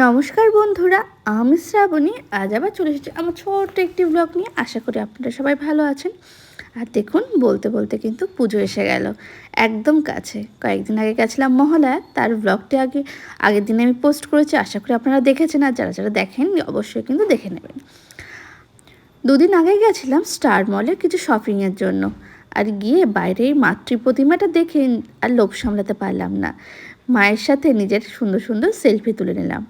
নমস্কার বন্ধুরা, আমি শ্রাবণী। আজ আবার চলে এসেছি আমার ছোট্ট একটি ব্লগ নিয়ে। আশা করি আপনারা সবাই ভালো আছেন। আর দেখুন, বলতে বলতে কিন্তু পুজো এসে গেল একদম কাছে। কয়েকদিন আগে গেছিলাম মহালয়া, তার ব্লগটি আগের দিনে আমি পোস্ট করেছি। আশা করি আপনারা দেখেছেন, আর যারা যারা দেখেননি অবশ্যই কিন্তু দেখে নেবেন। দুদিন আগে গেছিলাম স্টার মলে কিছু শপিংয়ের জন্য। আর গিয়ে বাইরে এই মাতৃ প্রতিমাটা দেখে আর লোভ সামলাতে পারলাম না। মায়ের সাথে নিজের সুন্দর সুন্দর সেলফি তুলে নিলাম।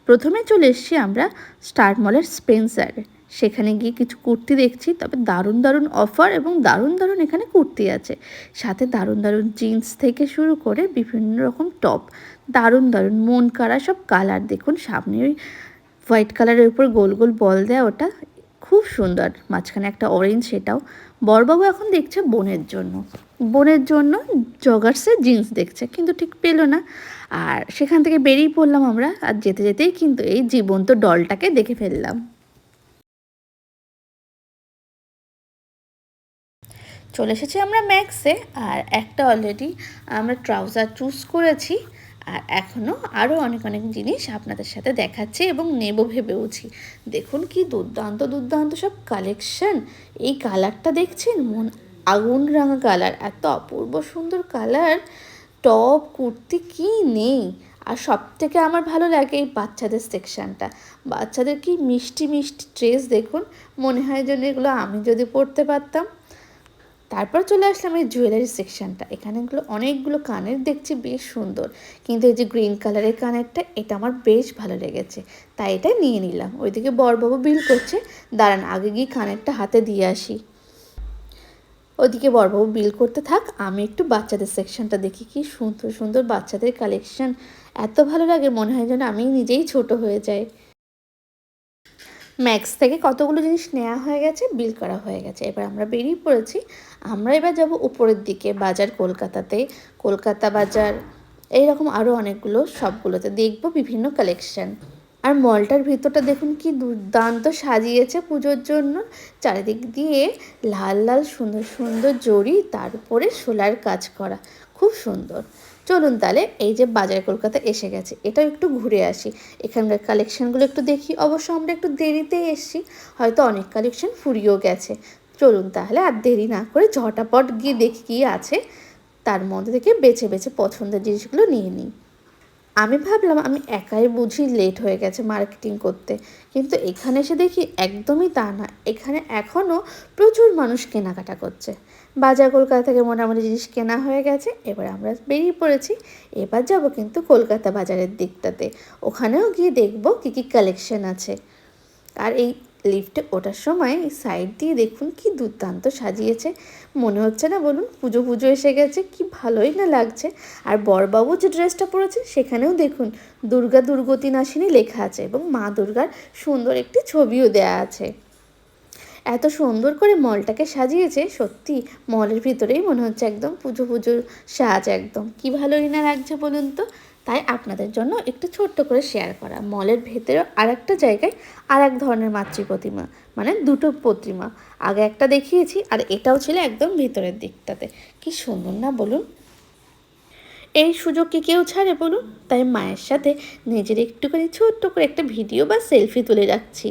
প্রথমে চলে এসেছি আমরা স্টার মলের স্পেন্সারে। সেখানে গিয়ে কিছু কুর্তি দেখছি, তবে দারুণ দারুণ অফার এবং দারুণ দারুণ এখানে কুর্তি আছে। সাথে দারুণ দারুণ জিন্স থেকে শুরু করে বিভিন্ন রকম টপ, দারুণ দারুণ মন কাড়া সব কালার। দেখুন সামনে ওই হোয়াইট কালারের উপর গোল গোল বল দেয়া, ওটা খুব সুন্দর। মাঝখানে একটা অরেঞ্জ, সেটাও। বড়বাবু এখন দেখছে বোনের জন্য জগার্সের জিন্স দেখছে, কিন্তু ঠিক পেলো না। আর সেখান থেকে বেরিয়ে পড়লাম আমরা। আর যেতে যেতেই কিন্তু এই জীবন্ত ডলটাকে দেখে ফেললাম। চলে এসেছি আমরা ম্যাক্সে। আর একটা অলরেডি আমরা ট্রাউজার চুজ করেছি। আর এখনও আরও অনেক অনেক জিনিস আপনাদের সাথে দেখাচ্ছি এবং নেব ভেবেওছি। দেখুন কি দুর্দান্ত দুর্দান্ত সব কালেকশন। এই কালারটা দেখছেন, আগুন রাঙা কালার, এত অপূর্ব সুন্দর কালার। টপ কুর্তি কি নেই। আর সব থেকে আমার ভালো লাগে এই বাচ্চাদের সেকশানটা। বাচ্চাদের কি মিষ্টি মিষ্টি ড্রেস দেখুন, মনে হয় যেন এগুলো আমি যদি পরতে পারতাম। তারপর চলে আসলাম এই জুয়েলারি সেকশানটা। এখানেগুলো অনেকগুলো কানের দেখছি, বেশ সুন্দর। কিন্তু এই যে গ্রিন কালারের কানেরটা, এটা আমার বেশ ভালো লেগেছে, তাই এটা নিয়ে নিলাম। ওইদিকে বড়বাবু বিল করছে, দাঁড়ান আগে গিয়ে কানেরটা হাতে দিয়ে আসি। ওদিকে বড়বাবু বিল করতে থাক, আমি একটু বাচ্চাদের সেকশনটা দেখি। কি সুন্দর সুন্দর বাচ্চাদের কালেকশন, এত ভালো লাগে, মনে হয় যেন আমি নিজেই ছোট হয়ে যাই। ম্যাক্স থেকে কতগুলো জিনিস নেওয়া হয়ে গেছে, বিল করা হয়ে গেছে। এবার আমরা বেরিয়ে পড়েছি। আমরা এবার যাব উপরের দিকে বাজার, কলকাতাতে কলকাতা বাজার, এইরকম আরও অনেকগুলো, সবগুলোতে দেখব বিভিন্ন কালেকশন। আর মলটার ভিতরটা দেখুন কি দুর্দান্ত সাজিয়েছে পুজোর জন্য। চারিদিক দিয়ে লাল লাল সুন্দর সুন্দর জড়ি, তার উপরে শোলার কাজ করা, খুব সুন্দর। চলুন তাহলে, এই যে বাজার কলকাতা এসে গেছে, এটাও একটু ঘুরে আসি। এখানকার কালেকশানগুলো একটু দেখি। অবশ্য আমরা একটু দেরিতে এসেছি, হয়তো অনেক কালেকশন ফুরিয়েও গেছে। চলুন তাহলে আর দেরি না করে ঝটাপট গিয়ে দেখি কী আছে, তার মধ্যে থেকে বেছে বেছে পছন্দের জিনিসগুলো নিয়ে নিই। আমি ভাবলাম আমি একাই বুঝি লেট হয়ে গেছে মার্কেটিং করতে, কিন্তু এখানে এসে দেখি একদমই তা না। এখানে এখনও প্রচুর মানুষ কেনাকাটা করছে। বাজার কলকাতা থেকে মোটামুটি জিনিস কেনা হয়ে গেছে। এবার আমরা বেরিয়ে পড়েছি। এবার যাব কিন্তু কলকাতা বাজারের দিকটাতে, ওখানেও গিয়ে দেখব কী কী কালেকশন আছে। আর এই লিফটে ওঠার সময় সাইড দিয়ে দেখুন কি দুর্দান্ত সাজিয়েছে। মনে হচ্ছে না বলুন পুজো পুজো এসে গেছে, কি ভালোই না লাগছে। আর বড়বাবু যে ড্রেসটা পরেছে সেখানেও দেখুন দুর্গা দুর্গতি নাশিনী লেখা আছে, এবং মা দুর্গার সুন্দর একটি ছবিও দেয়া আছে। এত সুন্দর করে মলটাকে সাজিয়েছে, সত্যি মলের ভিতরেই মনে হচ্ছে একদম পুজো পুজোর সাজ। একদম কি ভালোই না লাগছে বলুন তো। তাই আপনাদের জন্য একটু ছোট্ট করে শেয়ার করা। মলের ভেতরে আর একটা জায়গায় আর এক ধরনের মাতৃ প্রতিমা, মানে দুটো প্রতিমা। আগে একটা দেখিয়েছি, আর এটাও ছিল একদম ভিতরের দিকটাতে। কি সুন্দর না বলুন। এই সুযোগ কি কেউ ছাড়ে বলুন। তাই মায়ের সাথে নিজের একটুখানি ছোট্ট করে একটা ভিডিও বা সেলফি তুলে রাখছি।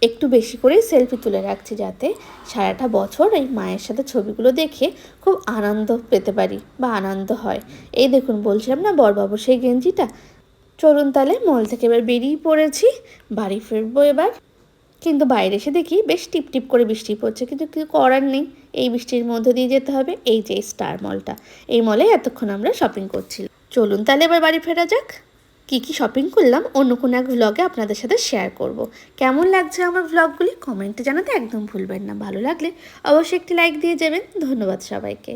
একটু বেশি করেই সেলফি তুলে রাখছি, যাতে সারাটা বছর এই মায়ের সাথে ছবিগুলো দেখে খুব আনন্দ পেতে পারি বা আনন্দ হয়। এই দেখুন, বলছিলাম না বড়বাবু সেই গেঞ্জিটা। চলুন তাহলে, মল থেকে এবার বেরিয়ে পড়েছি, বাড়ি ফিরবো এবার। কিন্তু বাইরে এসে দেখি বেশ টিপ টিপ করে বৃষ্টি পড়ছে, কিন্তু কিছু করার নেই, এই বৃষ্টির মধ্যে দিয়ে যেতে হবে। এই যে স্টার মলটা, এই মলে এতক্ষণ আমরা শপিং করছিলাম। চলুন তাহলে এবার বাড়ি ফেরা যাক। কী কী শপিং করলাম অন্য কোনো এক ভ্লগে আপনাদের সাথে শেয়ার করব। কেমন লাগছে আমার ভ্লগগুলি কমেন্টে জানাতে একদম ভুলবেন না। ভালো লাগলে অবশ্যই একটি লাইক দিয়ে যাবেন। ধন্যবাদ সবাইকে।